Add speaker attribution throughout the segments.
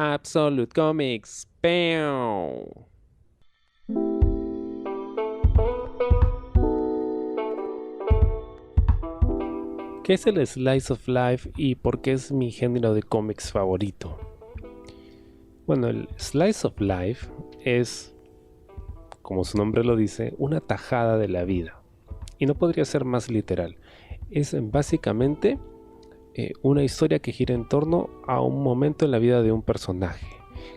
Speaker 1: Absolute Comics. ¡Pew! ¿Qué es el Slice of Life y por qué es mi género de cómics favorito? Bueno, el Slice of Life es, como su nombre lo dice, una tajada de la vida. Y no podría ser más literal. Es básicamente una historia que gira en torno a un momento en la vida de un personaje.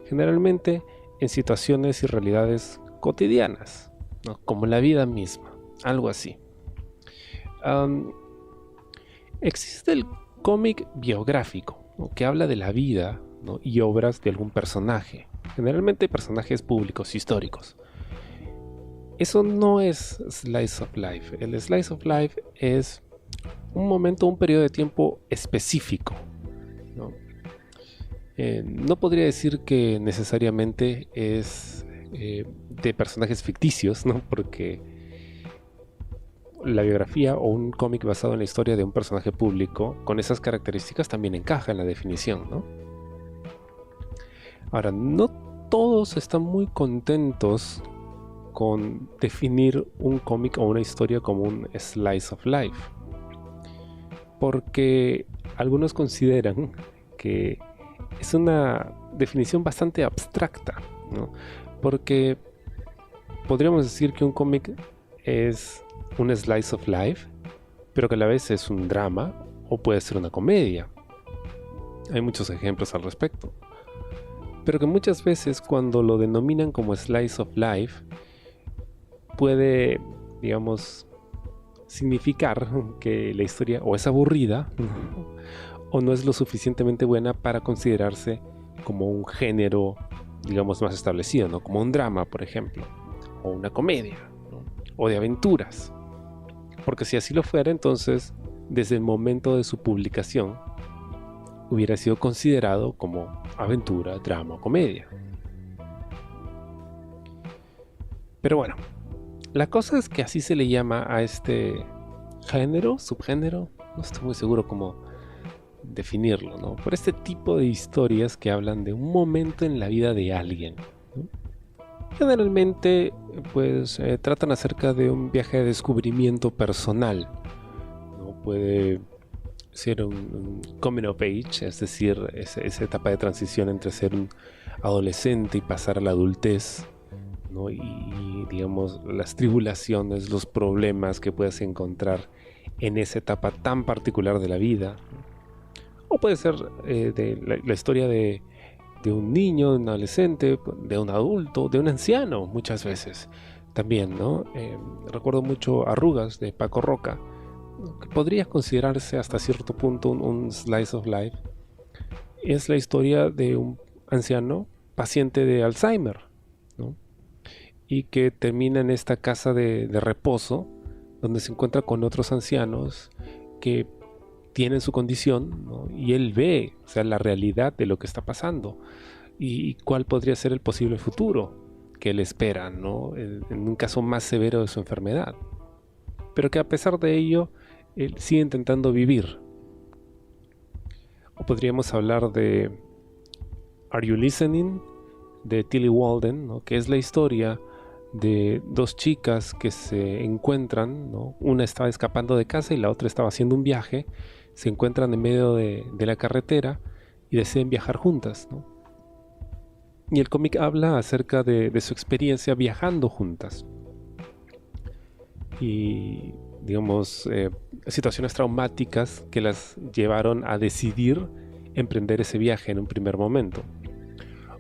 Speaker 1: Generalmente en situaciones y realidades cotidianas, ¿no? Como la vida misma, algo así. Existe el cómic biográfico, ¿no? Que habla de la vida, ¿no? Y obras de algún personaje, generalmente personajes públicos históricos. Eso no es Slice of Life. El Slice of Life es un momento, un periodo de tiempo específico, ¿no? No podría decir que necesariamente es de personajes ficticios, ¿no? Porque la biografía o un cómic basado en la historia de un personaje público con esas características también encaja en la definición, ¿no? Ahora, no todos están muy contentos con definir un cómic o una historia como un slice of life, porque algunos consideran que es una definición bastante abstracta, ¿no? Porque podríamos decir que un cómic es un slice of life, pero que a la vez es un drama o puede ser una comedia. Hay muchos ejemplos al respecto. Pero que muchas veces cuando lo denominan como slice of life, puede, digamos, significar que la historia o es aburrida o no es lo suficientemente buena para considerarse como un género, digamos, más establecido, ¿no? Como un drama, por ejemplo, o una comedia, ¿no? O de aventuras. Porque si así lo fuera, entonces, desde el momento de su publicación, hubiera sido considerado como aventura, drama o comedia. Pero bueno, la cosa es que así se le llama a este género, subgénero, no estoy muy seguro cómo definirlo, ¿no? Por este tipo de historias que hablan de un momento en la vida de alguien, ¿no? Generalmente, pues, tratan acerca de un viaje de descubrimiento personal, ¿no? Puede ser un coming of age, es decir, esa etapa de transición entre ser un adolescente y pasar a la adultez, ¿no? Y digamos las tribulaciones, los problemas que puedes encontrar en esa etapa tan particular de la vida. O puede ser de la historia de un niño, de un adolescente, de un adulto, de un anciano muchas veces también, ¿no? Recuerdo mucho Arrugas de Paco Roca, ¿no? Que podría considerarse hasta cierto punto un slice of life. Es la historia de un anciano paciente de Alzheimer, ¿no? Y que termina en esta casa de reposo donde se encuentra con otros ancianos que tienen su condición, ¿no? Y él ve, o sea, la realidad de lo que está pasando y cuál podría ser el posible futuro que él espera, ¿no? En un caso más severo de su enfermedad, pero que a pesar de ello él sigue intentando vivir. O podríamos hablar de Are You Listening? De Tillie Walden, ¿no? Que es la historia de dos chicas que se encuentran, ¿no? Una estaba escapando de casa y la otra estaba haciendo un viaje. Se encuentran en medio de la carretera y deciden viajar juntas, ¿no? Y el cómic habla acerca de su experiencia viajando juntas y, digamos, situaciones traumáticas que las llevaron a decidir emprender ese viaje en un primer momento.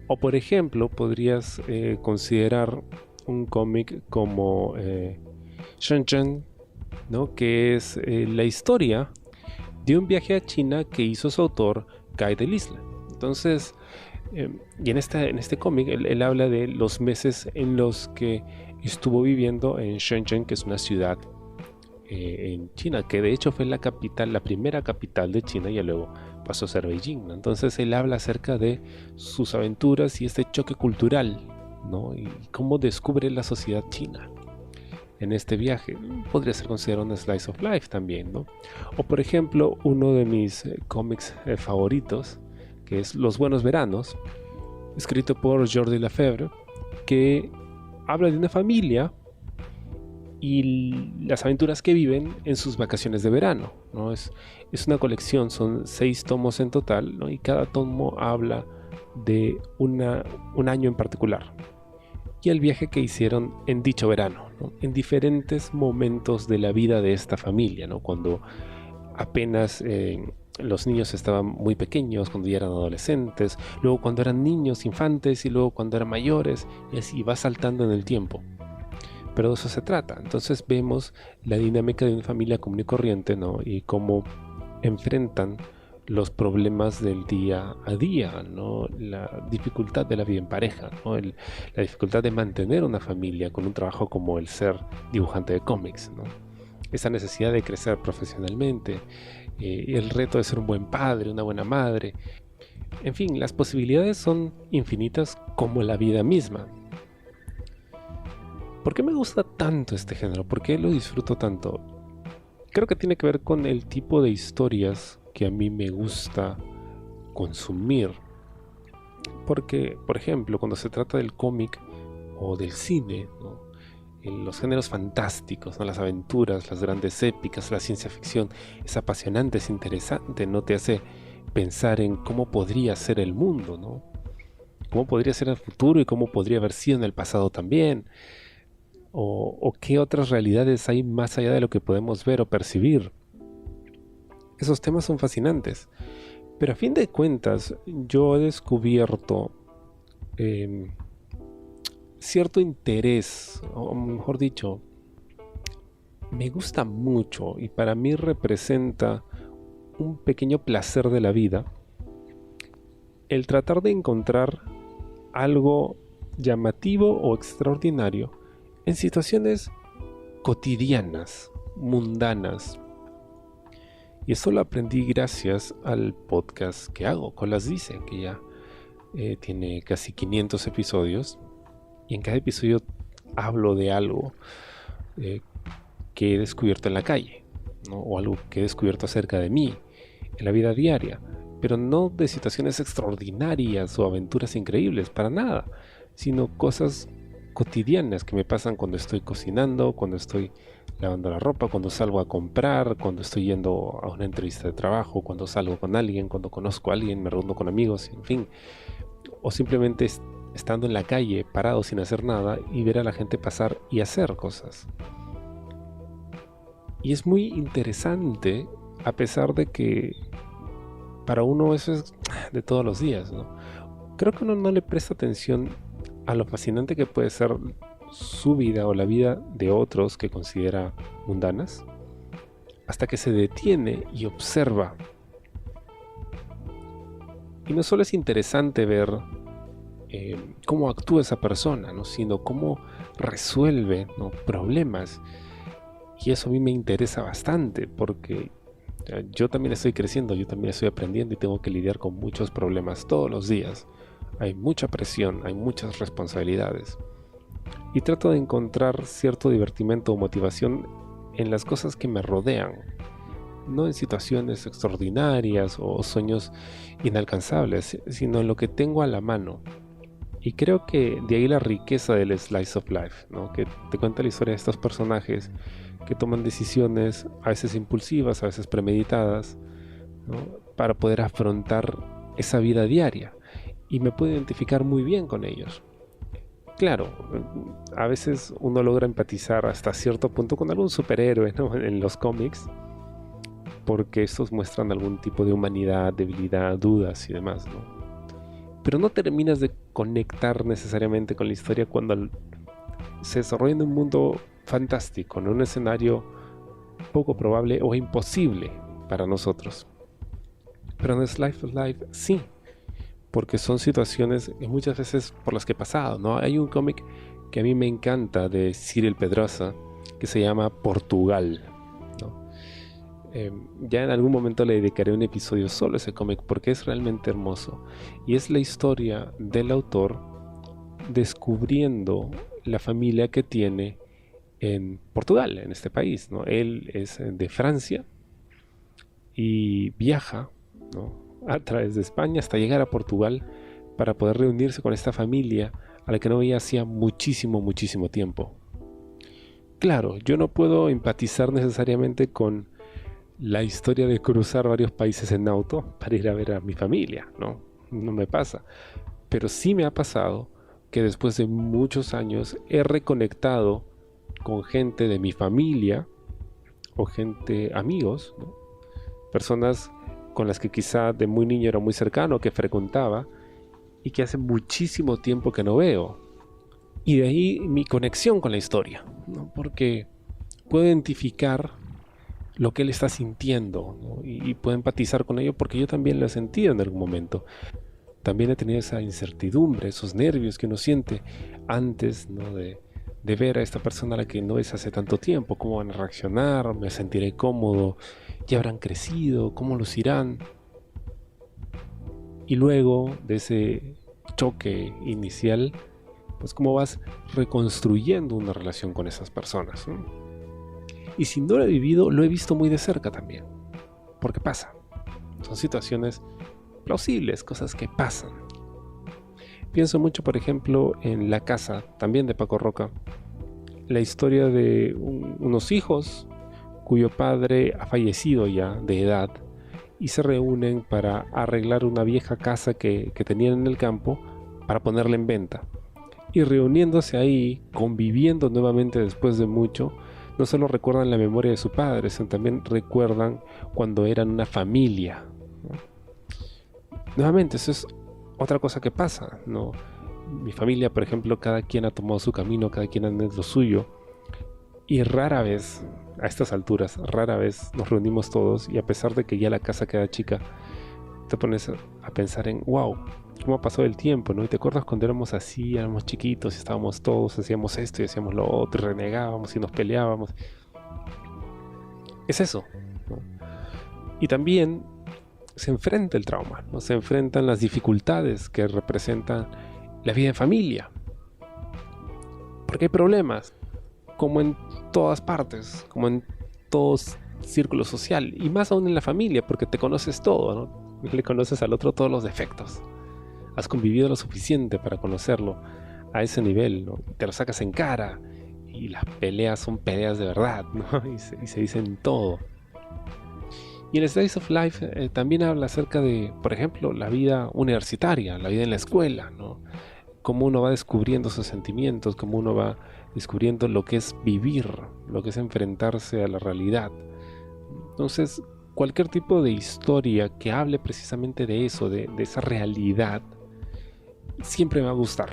Speaker 1: O por ejemplo, podrías considerar un cómic como Shenzhen, ¿no? Que es la historia de un viaje a China que hizo su autor Guy Delisle. Entonces, y en este cómic él habla de los meses en los que estuvo viviendo en Shenzhen, que es una ciudad en China, que de hecho fue la capital, la primera capital de China, y luego pasó a ser Beijing, ¿no? Entonces él habla acerca de sus aventuras y este choque cultural, ¿no? Y cómo descubre la sociedad china en este viaje. Podría ser considerado un slice of life también, ¿no? O por ejemplo, uno de mis cómics favoritos, que es Los Buenos Veranos, escrito por Jordi Lafebre, que habla de una familia y las aventuras que viven en sus vacaciones de verano, ¿no? Es una colección, son 6 tomos en total, ¿no? Y cada tomo habla de un año en particular y el viaje que hicieron en dicho verano, ¿no? En diferentes momentos de la vida de esta familia, ¿no? Cuando apenas los niños estaban muy pequeños, cuando ya eran adolescentes, luego cuando eran niños, infantes, y luego cuando eran mayores, y así va saltando en el tiempo. Pero de eso se trata. Entonces vemos la dinámica de una familia común y corriente, ¿no? Y cómo enfrentan los problemas del día a día, ¿no? La dificultad de la vida en pareja, ¿no? La dificultad de mantener una familia con un trabajo como el ser dibujante de cómics, ¿no? Esa necesidad de crecer profesionalmente, el reto de ser un buen padre, una buena madre. En fin, las posibilidades son infinitas como la vida misma. ¿Por qué me gusta tanto este género? ¿Por qué lo disfruto tanto? Creo que tiene que ver con el tipo de historias que a mí me gusta consumir. Porque, por ejemplo, cuando se trata del cómic o del cine, ¿no? En los géneros fantásticos, ¿no? Las aventuras, las grandes épicas, la ciencia ficción, es apasionante, es interesante, ¿no? Te hace pensar en cómo podría ser el mundo, ¿no? Cómo podría ser el futuro y cómo podría haber sido en el pasado también. O qué otras realidades hay más allá de lo que podemos ver o percibir. Esos temas son fascinantes. Pero a fin de cuentas, yo he descubierto cierto interés, o mejor dicho, me gusta mucho y para mí representa un pequeño placer de la vida el tratar de encontrar algo llamativo o extraordinario en situaciones cotidianas, mundanas. Y eso lo aprendí gracias al podcast que hago, Colas Dice, que ya tiene casi 500 episodios. Y en cada episodio hablo de algo eh, que he descubierto en la calle, ¿no? O algo que he descubierto acerca de mí, en la vida diaria. Pero no de situaciones extraordinarias o aventuras increíbles, para nada. Sino cosas cotidianas que me pasan cuando estoy cocinando, cuando estoy lavando la ropa, cuando salgo a comprar, cuando estoy yendo a una entrevista de trabajo, cuando salgo con alguien, cuando conozco a alguien, me reúno con amigos, en fin. O simplemente estando en la calle, parado sin hacer nada y ver a la gente pasar y hacer cosas. Y es muy interesante, a pesar de que para uno eso es de todos los días, ¿no? Creo que uno no le presta atención a lo fascinante que puede ser su vida o la vida de otros que considera mundanas, hasta que se detiene y observa. Y no solo es interesante ver cómo actúa esa persona, ¿no? Sino cómo resuelve, ¿no? problemas. Y eso a mí me interesa bastante porque yo también estoy creciendo, yo también estoy aprendiendo y tengo que lidiar con muchos problemas todos los días. Hay mucha presión, hay muchas responsabilidades. Y trato de encontrar cierto divertimento o motivación en las cosas que me rodean, no en situaciones extraordinarias o sueños inalcanzables, sino en lo que tengo a la mano. Y creo que de ahí la riqueza del slice of life, ¿no? Que te cuenta la historia de estos personajes que toman decisiones a veces impulsivas, a veces premeditadas, ¿no? Para poder afrontar esa vida diaria. Y me puedo identificar muy bien con ellos. Claro, a veces uno logra empatizar hasta cierto punto con algún superhéroe, ¿no? En los cómics, porque estos muestran algún tipo de humanidad, debilidad, dudas y demás, ¿no? Pero no terminas de conectar necesariamente con la historia cuando se desarrolla en un mundo fantástico, en un escenario poco probable o imposible para nosotros. Pero en Slice of Life sí, porque son situaciones muchas veces por las que he pasado, ¿no? Hay un cómic que a mí me encanta de Cyril Pedrosa que se llama Portugal, ¿no? Ya en algún momento le dedicaré un episodio solo a ese cómic porque es realmente hermoso y es la historia del autor descubriendo la familia que tiene en Portugal, en este país, ¿no? Él es de Francia y viaja, ¿no? A través de España hasta llegar a Portugal para poder reunirse con esta familia a la que no veía hacía muchísimo tiempo. Claro, yo no puedo empatizar necesariamente con la historia de cruzar varios países en auto para ir a ver a mi familia, ¿no? No me pasa. Pero sí me ha pasado que después de muchos años he reconectado con gente de mi familia o gente, amigos, ¿no? Personas con las que quizá de muy niño era muy cercano, que frecuentaba y que hace muchísimo tiempo que no veo. Y de ahí mi conexión con la historia, ¿no? Porque puedo identificar lo que él está sintiendo, ¿no? Y puedo empatizar con ello porque yo también lo he sentido en algún momento. También he tenido esa incertidumbre, esos nervios que uno siente antes, ¿no? de ver a esta persona a la que no es hace tanto tiempo, cómo van a reaccionar, me sentiré cómodo, ya habrán crecido, cómo lucirán. Y luego de ese choque inicial, pues cómo vas reconstruyendo una relación con esas personas, ¿no? Y si no lo he vivido, lo he visto muy de cerca también, porque pasa. Son situaciones plausibles, cosas que pasan. Pienso mucho, por ejemplo, en La Casa, también de Paco Roca, la historia de unos hijos cuyo padre ha fallecido ya de edad y se reúnen para arreglar una vieja casa que tenían en el campo para ponerla en venta. Y reuniéndose ahí, conviviendo nuevamente después de mucho, no solo recuerdan la memoria de su padre, sino también recuerdan cuando eran una familia, ¿no? Nuevamente, eso es otra cosa que pasa, ¿no? Mi familia, por ejemplo, cada quien ha tomado su camino, cada quien anda en lo suyo, y rara vez, a estas alturas, rara vez nos reunimos todos, y a pesar de que ya la casa queda chica, te pones a pensar en, wow, cómo pasó el tiempo, ¿no? Y te acuerdas cuando éramos así, éramos chiquitos, y estábamos todos, hacíamos esto y hacíamos lo otro, y renegábamos y nos peleábamos. Es eso, ¿no? Y también se enfrenta el trauma, ¿no? Se enfrentan las dificultades que representan la vida en familia. Porque hay problemas, como en todas partes, como en todo círculo social, y más aún en la familia, porque te conoces todo, ¿no? Le conoces al otro todos los defectos. Has convivido lo suficiente para conocerlo a ese nivel, ¿no? Te lo sacas en cara, y las peleas son peleas de verdad, ¿no? Y se dicen todo. Y en Slice of Life también habla acerca de, por ejemplo, la vida universitaria, la vida en la escuela, ¿no? Cómo uno va descubriendo sus sentimientos, cómo uno va descubriendo lo que es vivir, lo que es enfrentarse a la realidad. Entonces, cualquier tipo de historia que hable precisamente de eso, de esa realidad, siempre me va a gustar.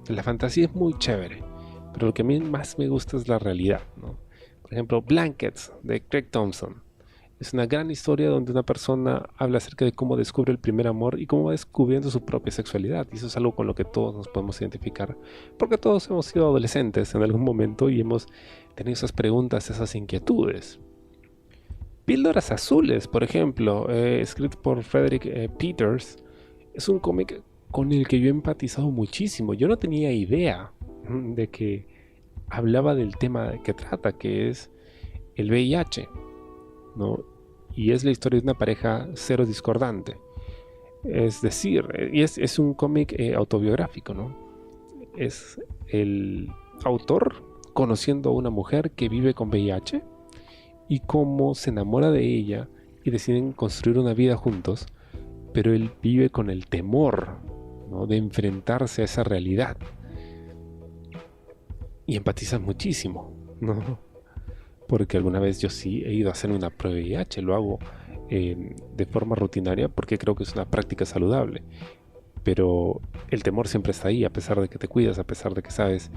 Speaker 1: La fantasía es muy chévere, pero lo que a mí más me gusta es la realidad, ¿no? Por ejemplo, Blankets, de Craig Thompson. Es una gran historia donde una persona habla acerca de cómo descubre el primer amor y cómo va descubriendo su propia sexualidad. Y eso es algo con lo que todos nos podemos identificar, porque todos hemos sido adolescentes en algún momento y hemos tenido esas preguntas, esas inquietudes. Píldoras Azules, por ejemplo, escrito por Frederick Peters, es un cómic con el que yo he empatizado muchísimo. Yo no tenía idea de que hablaba del tema que trata, que es el VIH, ¿no? Y es la historia de una pareja cero discordante. Es decir, y es un cómic autobiográfico, ¿no? Es el autor conociendo a una mujer que vive con VIH y cómo se enamora de ella y deciden construir una vida juntos, pero él vive con el temor, ¿no? De enfrentarse a esa realidad. Y empatiza muchísimo, ¿no? Porque alguna vez yo sí he ido a hacer una prueba de VIH, lo hago de forma rutinaria porque creo que es una práctica saludable, pero el temor siempre está ahí, a pesar de que te cuidas, a pesar de que sabes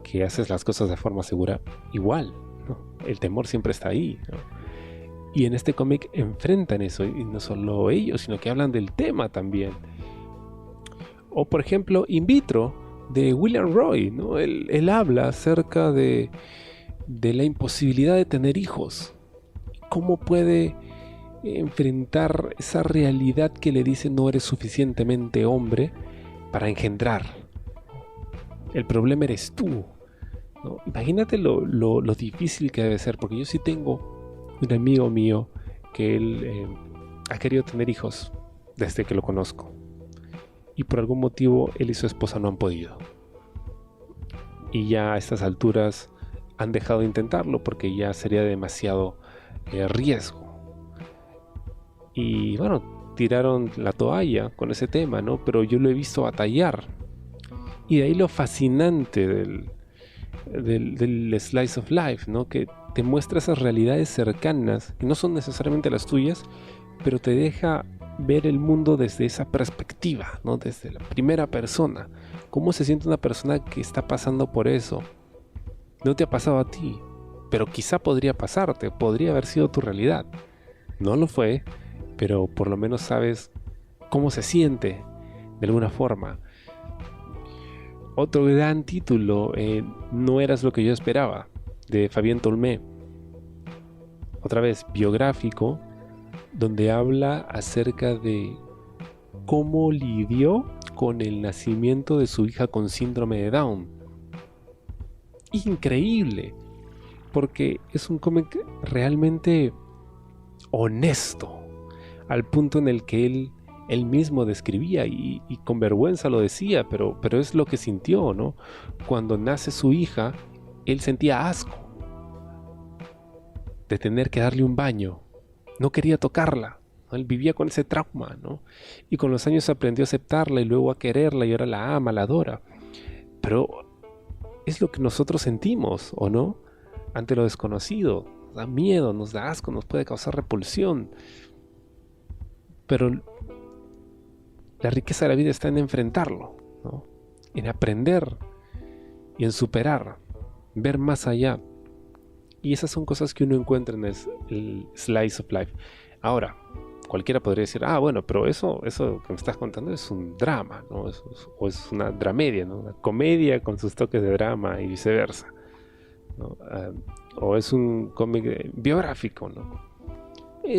Speaker 1: que haces las cosas de forma segura, igual, ¿no? El temor siempre está ahí, ¿no? Y en este cómic enfrentan eso, y no solo ellos, sino que hablan del tema también. O por ejemplo, In Vitro, de William Roy, ¿no? Él habla acerca de la imposibilidad de tener hijos. ¿Cómo puede enfrentar esa realidad que le dice no eres suficientemente hombre para engendrar? El problema eres tú, ¿no? Imagínate lo difícil que debe ser, porque yo sí tengo un amigo mío que él ha querido tener hijos desde que lo conozco. y por algún motivo él y su esposa no han podido. Y ya a estas alturas han dejado de intentarlo porque ya sería demasiado riesgo. Y bueno, tiraron la toalla con ese tema, ¿no? Pero yo lo he visto batallar. Y de ahí lo fascinante del Slice of Life, ¿no? Que te muestra esas realidades cercanas, que no son necesariamente las tuyas, pero te deja ver el mundo desde esa perspectiva, ¿no? Desde la primera persona. ¿Cómo se siente una persona que está pasando por eso? No te ha pasado a ti, pero quizá podría pasarte, podría haber sido tu realidad. No lo fue, pero por lo menos sabes cómo se siente de alguna forma. Otro gran título, No eras lo que yo esperaba, de Fabien Tolmé. Otra vez, biográfico, donde habla acerca de cómo lidió con el nacimiento de su hija con síndrome de Down. Increíble, porque es un cómic realmente honesto, al punto en el que él mismo describía y con vergüenza lo decía, pero es lo que sintió, ¿no? Cuando nace su hija, él sentía asco de tener que darle un baño, no quería tocarla, ¿no? Él vivía con ese trauma, ¿no? Y con los años aprendió a aceptarla y luego a quererla y ahora la ama, la adora. Pero es lo que nosotros sentimos, ¿o no? Ante lo desconocido, nos da miedo, nos da asco, nos puede causar repulsión. Pero la riqueza de la vida está en enfrentarlo, ¿no? En aprender y en superar, ver más allá. Y esas son cosas que uno encuentra en el Slice of Life. Ahora, cualquiera podría decir, bueno, pero eso que me estás contando es un drama, ¿no? O es una dramedia, ¿no? Una comedia con sus toques de drama y viceversa, ¿no? O es un cómic biográfico, ¿no?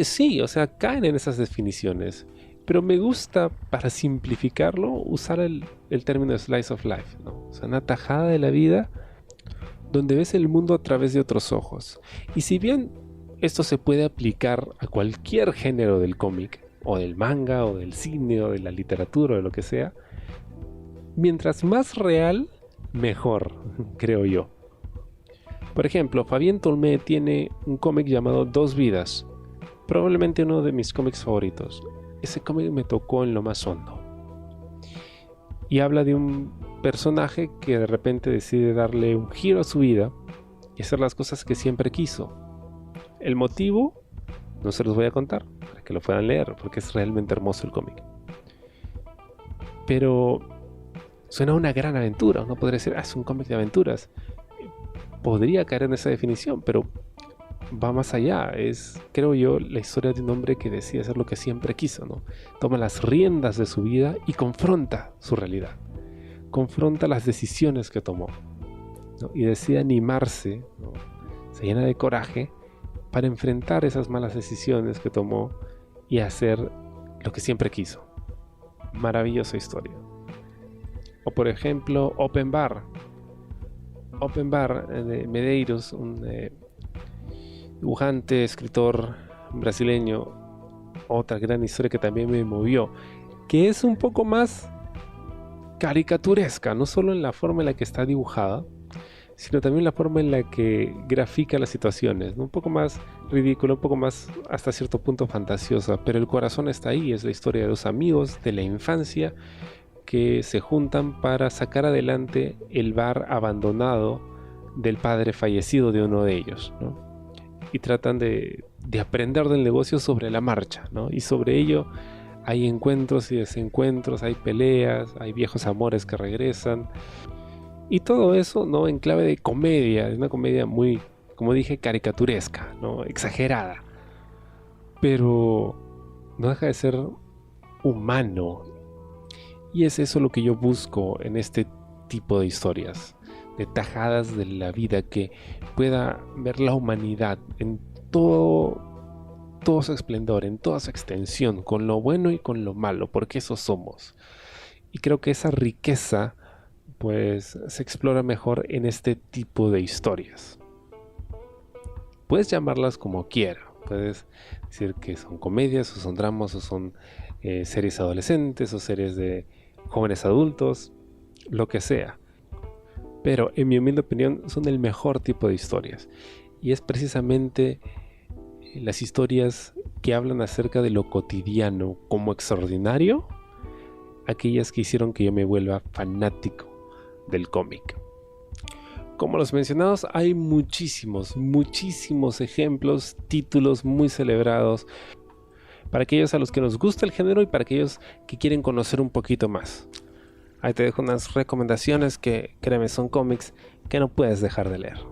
Speaker 1: Sí, o sea, caen en esas definiciones. Pero me gusta, para simplificarlo, usar el término Slice of Life, ¿no? O sea, una tajada de la vida donde ves el mundo a través de otros ojos. Y si bien esto se puede aplicar a cualquier género del cómic, o del manga, o del cine, o de la literatura, o de lo que sea, mientras más real, mejor, creo yo. Por ejemplo, Fabien Tolmé tiene un cómic llamado Dos Vidas, probablemente uno de mis cómics favoritos. Ese cómic me tocó en lo más hondo. Y habla de un personaje que de repente decide darle un giro a su vida y hacer las cosas que siempre quiso. El motivo no se los voy a contar para que lo puedan leer, porque es realmente hermoso el cómic. Pero suena a una gran aventura. Uno podría decir, es un cómic de aventuras. Podría caer en esa definición, pero va más allá. Es, creo yo, la historia de un hombre que decide hacer lo que siempre quiso, ¿no? Toma las riendas de su vida y confronta su realidad. Confronta las decisiones que tomó, ¿no? Y decide animarse, ¿no? Se llena de coraje para enfrentar esas malas decisiones que tomó y hacer lo que siempre quiso. Maravillosa historia. O por ejemplo, Open Bar. Open Bar de Medeiros, un dibujante, escritor brasileño. Otra gran historia que también me movió, que es un poco más caricaturesca, no solo en la forma en la que está dibujada, sino también la forma en la que grafica las situaciones, ¿no? Un poco más ridículo, un poco más hasta cierto punto fantasiosa, pero el corazón está ahí. Es la historia de dos amigos de la infancia que se juntan para sacar adelante el bar abandonado del padre fallecido de uno de ellos, ¿no? Y tratan de aprender del negocio sobre la marcha, ¿no? Y sobre ello hay encuentros y desencuentros, hay peleas, hay viejos amores que regresan. Y todo eso, ¿no? En clave de comedia. Es una comedia muy, como dije, caricaturesca, ¿no? Exagerada. Pero no deja de ser humano. Y es eso lo que yo busco en este tipo de historias. De tajadas de la vida que pueda ver la humanidad en todo su esplendor, en toda su extensión, con lo bueno y con lo malo, porque eso somos. Y creo que esa riqueza pues se explora mejor en este tipo de historias. Puedes llamarlas como quieras, puedes decir que son comedias o son dramas o son series adolescentes o series de jóvenes adultos, lo que sea. Pero en mi humilde opinión son el mejor tipo de historias. Y es precisamente las historias que hablan acerca de lo cotidiano como extraordinario, aquellas que hicieron que yo me vuelva fanático del cómic. Como los mencionados, hay muchísimos ejemplos, títulos muy celebrados para aquellos a los que nos gusta el género y para aquellos que quieren conocer un poquito más. Ahí te dejo unas recomendaciones que, créeme, son cómics que no puedes dejar de leer.